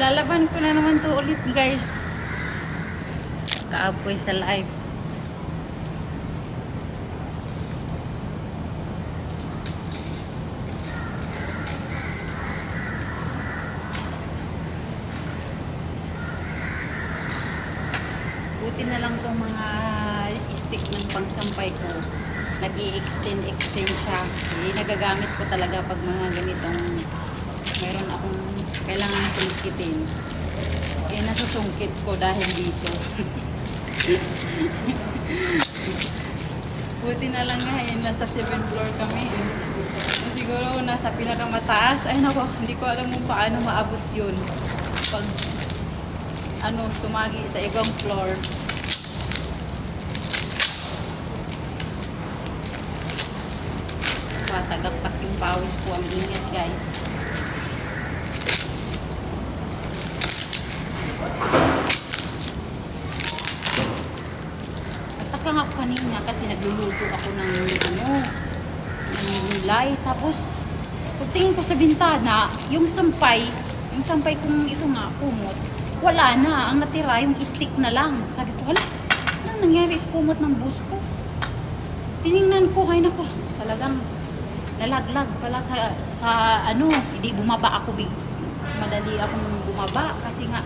Lalaban ko na naman to ulit, guys. Kaapoy sa live. Buti na lang tong mga stick ng pangsampay ko. Nag-i-extend siya. Nagagamit ko talaga pag mga ganitong meron akong kailangan sungkitin. Nasusungkit ko dahil dito. Buti na lang ngayon, nasa 7th floor kami. Siguro nasa pinakamataas. Ay nako, hindi ko alam kung paano maabot yun. Pag sumagi sa ibang floor. Tagaktak yung pawis po ang init, guys. Nataka nga ako kanina kasi nagluluto ako ng gulay. Tapos pagtingin ko sa bintana, yung sampay kong ito nga, kumot, wala na. Ang natira, yung stick na lang. Sabi ko, wala. Anong nangyari sa kumot ng bus ko? Tiningnan ko, ay nako, talagang nalaglag pala sa hindi bumaba ako madali akong bumaba kasi nga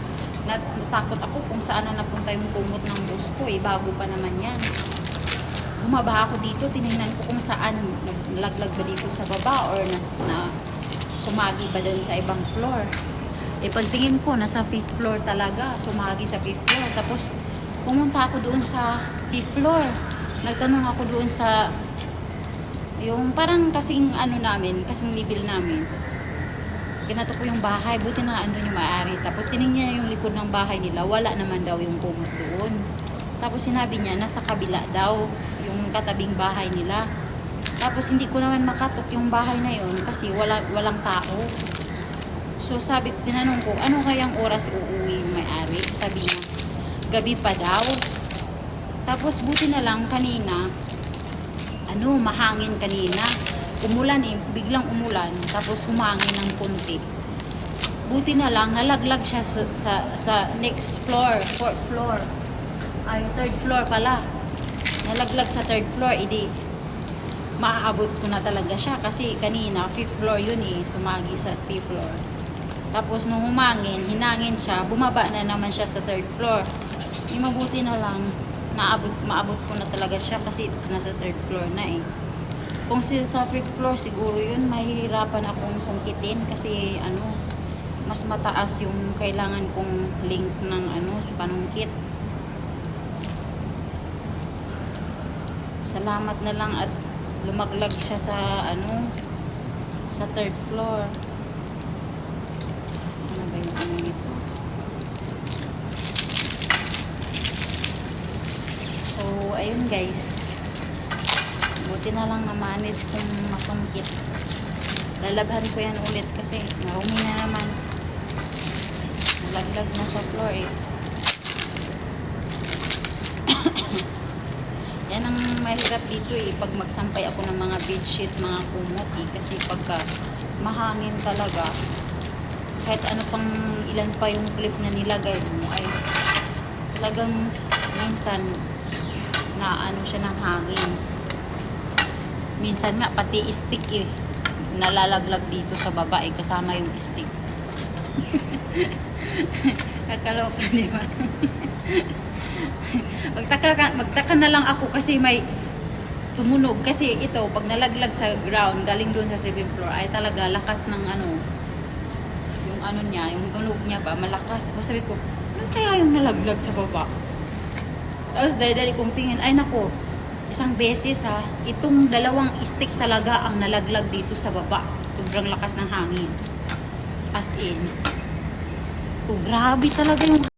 natakot ako kung saan na napunta yung kumot ng bus ko bago pa naman yan. Bumaba ako dito, tinignan ko kung saan nalaglag ba dito sa baba or na sumagi ba doon sa ibang floor. Pagtingin ko nasa 5th floor talaga, sumagi sa 5th floor. Tapos pumunta ako doon sa 5th floor, nagtanong ako doon sa yung parang kasing kasing level namin. Kinato ko yung bahay, buti na yung may-ari. Tapos tinignan niya yung likod ng bahay nila, wala naman daw yung kumot doon. Tapos sinabi niya, nasa kabila daw, yung katabing bahay nila. Tapos hindi ko naman makatok yung bahay na yun kasi walang tao. So sabi ko, tinanong ko, ano kayang oras uuwi yung may-ari? Sabi niya, gabi pa daw. Tapos buti na lang kanina, mahangin kanina. Umulan biglang umulan, tapos humangin ng konti. Buti na lang, nalaglag siya sa next floor, 4th floor. Ay, 3rd floor pala. Nalaglag sa 3rd floor, maaabot ko na talaga siya kasi kanina, 5th floor yun sumagi sa 5th floor. Tapos nung humangin, hinangin siya, bumaba na naman siya sa 3rd floor. Mabuti na lang, maabot ko na talaga siya kasi nasa 3rd floor na Kung sa 5th floor siguro yun, mahihirapan akong sungkitin kasi mas mataas yung kailangan kong link ng panungkit. Salamat na lang at lumaglag siya sa sa 3rd floor. Sana ba yung nito? So, ayun guys. Buti na lang na-manage kung masungkit. Lalabhan ko yan ulit kasi marumi na naman. Nalaglag na sa floor Yan ang mahirap dito pag magsampay ako ng mga bedsheet, mga kumot kasi pagka mahangin talaga, kahit ano pang ilan pa yung clip na nilagay mo ay talagang minsan na siya ng hangin. Minsan nga pati stick nalalaglag dito sa baba kasama yung stick. Kakaloka, di ba? Magtaka na lang ako kasi may tumunog kasi ito pag nalaglag sa ground galing doon sa 7th floor ay talaga lakas ng yung niya, yung tunog niya ba malakas. Tapos sabi ko, ano kaya yung nalaglag sa baba? Tapos dahil kong tingin, ay nako, isang beses itong dalawang stick talaga ang nalaglag dito sa baba sa sobrang lakas ng hangin. As in, grabe talaga yung